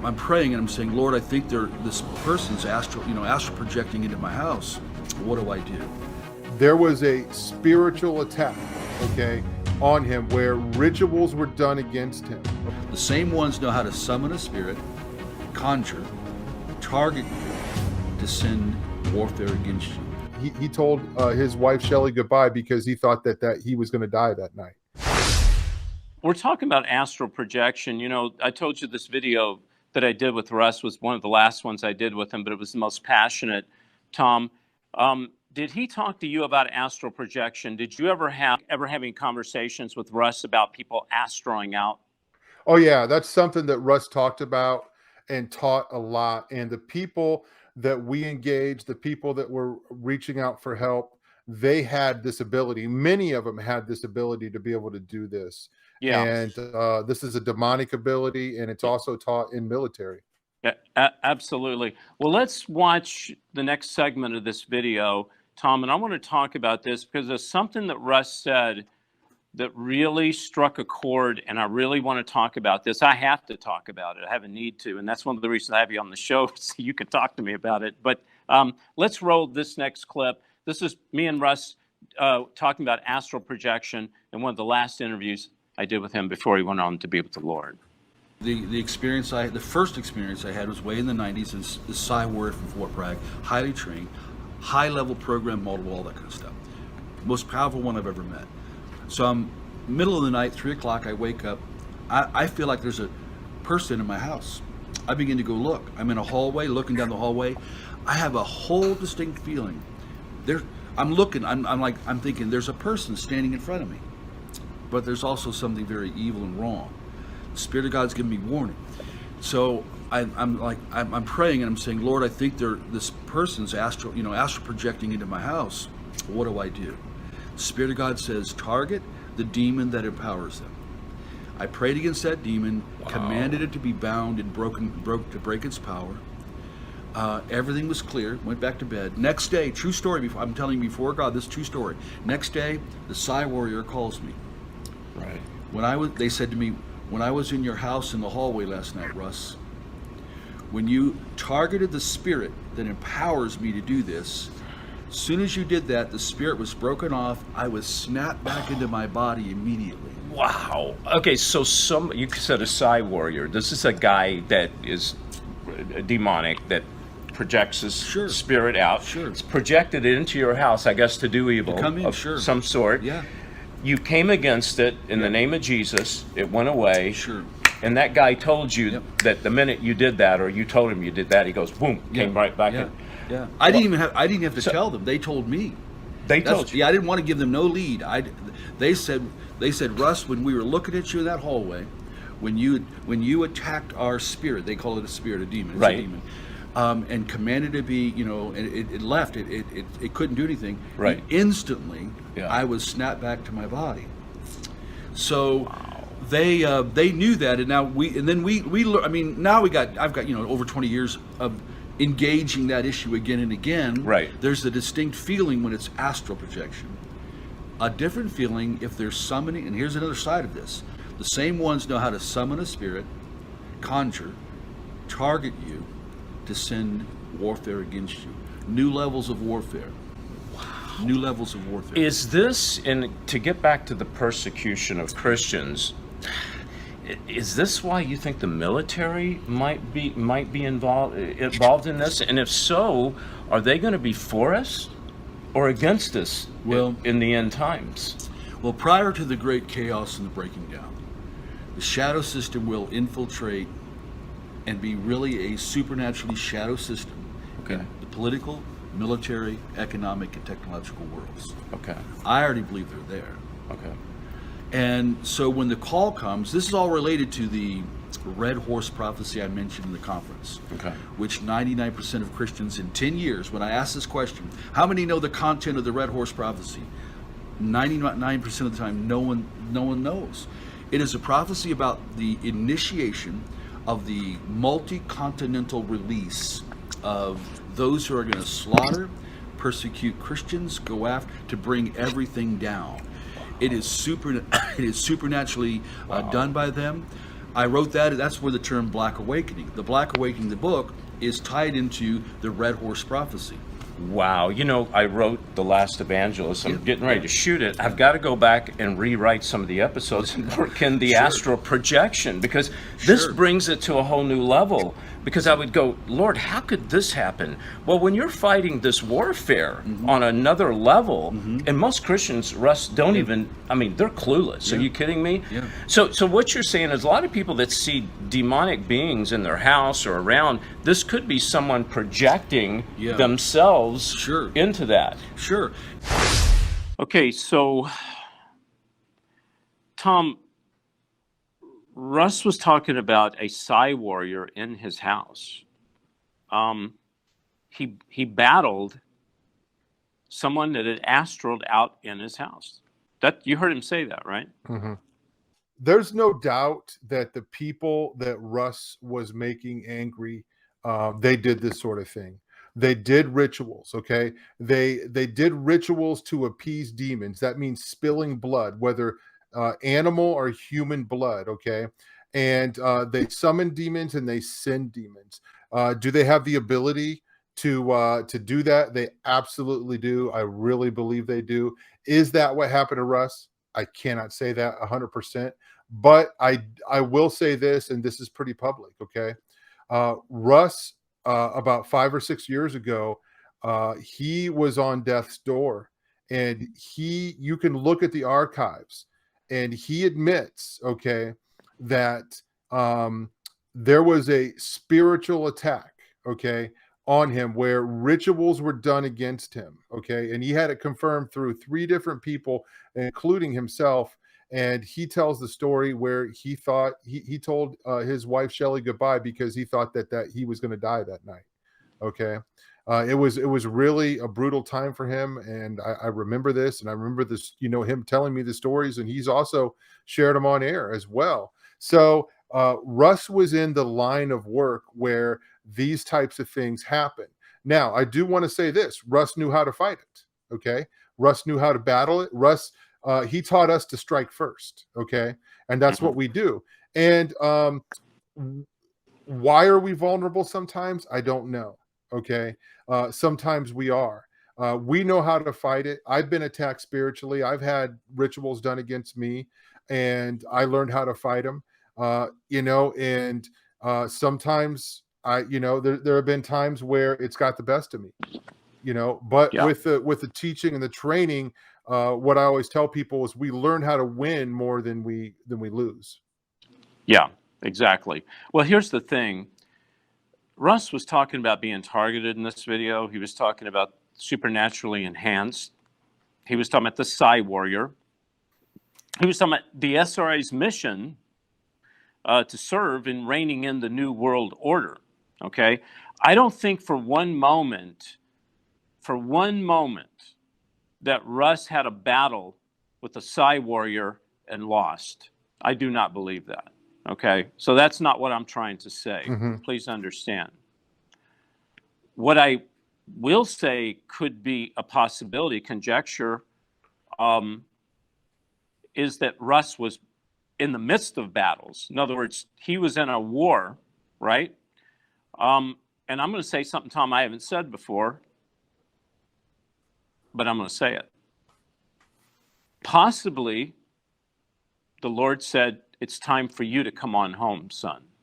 I'm praying and I'm saying, Lord, I think this person's astral projecting into my house. What do I do? There was a spiritual attack, okay, on him where rituals were done against him. The same ones know how to summon a spirit, conjure, target you, to send warfare against you. He told his wife Shelley goodbye because he thought that he was going to die that night. We're talking about astral projection. You know, I told you this video that I did with Russ was one of the last ones I did with him, but it was the most passionate. Tom, did he talk to you about astral projection? Did you ever have any conversations with Russ about people astralling out? Oh yeah, that's something that Russ talked about and taught a lot. And the people that we engaged, the people that were reaching out for help, they had this ability. Many of them had this ability to be able to do this. Yeah. And this is a demonic ability, and it's also taught in military. Yeah, absolutely. Well, let's watch the next segment of this video, Tom, and I want to talk about this because there's something that Russ said that really struck a chord, and I really want to talk about this. I have to talk about it. I have a need to, and that's one of the reasons I have you on the show, so you can talk to me about it. But let's roll this next clip. This is me and Russ talking about astral projection in one of the last interviews I did with him before he went on to be with the Lord. The first experience I had was way in the 90s in the Psy Warrior from Fort Bragg, highly trained, high-level program, multiple, all that kind of stuff. Most powerful one I've ever met. So I'm middle of the night, 3 o'clock, I wake up. I feel like there's a person in my house. I begin to go look. I'm in a hallway, looking down the hallway. I have a whole distinct feeling. I'm looking, I'm thinking there's a person standing in front of me. But there's also something very evil and wrong. The Spirit of God's giving me warning. So I'm praying and I'm saying, Lord, I think this person's astral projecting into my house. What do I do? The Spirit of God says, target the demon that empowers them. I prayed against that demon, commanded it to be bound and to break its power. Everything was clear, went back to bed. Next day, true story, I'm telling you before God, this is true story. Next day, the Psy Warrior calls me. Right. They said to me, when I was in your house in the hallway last night, Russ, when you targeted the spirit that empowers me to do this, as soon as you did that, the spirit was broken off. I was snapped back into my body immediately. Wow. Okay, so you said a Psy Warrior. This is a guy that is demonic, that projects his spirit out. Sure. It's projected into your house, I guess, to do evil of some sort. Yeah. You came against it in the name of Jesus. It went away. Sure. And that guy told you that the minute you did that, or you told him you did that, he goes, boom, came right back in. Yeah. I didn't have to tell them. They told me. They told you. Yeah, I didn't want to give them no lead. They said, Russ, when we were looking at you in that hallway, when you attacked our spirit, they call it a spirit, a demon. It's a demon. And commanded it to be, it left. It couldn't do anything. Right. Instantly, I was snapped back to my body. So they knew that, and now I've got over 20 years of engaging that issue again and again. Right. There's a distinct feeling when it's astral projection. A different feeling if they're summoning, and here's another side of this. The same ones know how to summon a spirit, conjure, target you, to send warfare against you. New levels of warfare. Wow. New levels of warfare. Is this, and to get back to the persecution of Christians, is this why you think the military might be involved in this? And if so, are they going to be for us or against us in the end times? Well, prior to the great chaos and the breaking down, the shadow system will infiltrate and be really a supernaturally shadow system in the political, military, economic, and technological worlds. Okay. I already believe they're there. Okay. And so when the call comes, this is all related to the red horse prophecy I mentioned in the conference, which 99% of Christians in 10 years, when I ask this question, how many know the content of the red horse prophecy? 99% of the time, no one knows. It is a prophecy about the initiation of the multi-continental release of those who are going to slaughter, persecute Christians, go after, to bring everything down. It is supernaturally done by them. I wrote that. That's where the term Black Awakening, the Black Awakening, the book, is tied into the Red Horse Prophecy. Wow. You know, I wrote The Last Evangelist. I'm Yeah. getting ready to shoot it. I've got to go back and rewrite some of the episodes and work in the Sure. Astral Projection, because this Sure. brings it to a whole new level. Because I would go, Lord, how could this happen? Well, when you're fighting this warfare on another level, and most Christians, Russ, don't even, I mean, they're clueless. Are you kidding me? Yeah. So what you're saying is a lot of people that see demonic beings in their house or around, this could be someone projecting Yeah. themselves Sure. into that. Sure. Okay, so Tom, Russ was talking about a Psi warrior in his house. He battled someone that had astraled out in his house. That you heard him say that, right? There's no doubt that the people that Russ was making angry, they did this sort of thing. They did rituals, okay? They did rituals to appease demons. That means spilling blood, whether animal or human blood, okay? And they summon demons and they send demons. Do they have the ability to do that? They absolutely do. I really believe they do. Is that what happened to Russ? I cannot say that 100%, but I will say this, and this is pretty public, okay? Russ, about 5 or 6 years ago, he was on death's door, and you can look at the archives, and he admits, okay, that there was a spiritual attack, okay, on him where rituals were done against him, okay, and he had it confirmed through 3 different people, including himself. And he tells the story where he thought he told his wife Shelley goodbye because he thought that he was going to die that night. Okay, it was really a brutal time for him, and I remember this, and I remember this, you know, him telling me the stories, and he's also shared them on air as well. So Russ was in the line of work where these types of things happen. Now, I do want to say this: Russ knew how to fight it. Okay, Russ knew how to battle it. Russ, he taught us to strike first. Okay, and that's what we do. And why are we vulnerable sometimes? I don't know. Okay, sometimes we are. We know how to fight it. I've been attacked spiritually. I've had rituals done against me, and I learned how to fight them. You know, and sometimes there have been times where it's got the best of me, you know, but Yeah. with the teaching and the training, what I always tell people is we learn how to win more than we lose. Yeah, exactly. Well, here's the thing. Russ was talking about being targeted in this video. He was talking about supernaturally enhanced. He was talking about the Psi warrior. He was talking about the SRA's mission to serve in reigning in the new world order. Okay, I don't think for one moment that Russ had a battle with a Psi warrior and lost. I do not believe that. Okay, so that's not what I'm trying to say. Please understand. What I will say could be a possibility, conjecture, is that Russ was in the midst of battles. In other words, he was in a war, right? And I'm going to say something, Tom, I haven't said before, but I'm going to say it. Possibly, the Lord said, it's time for you to come on home, son.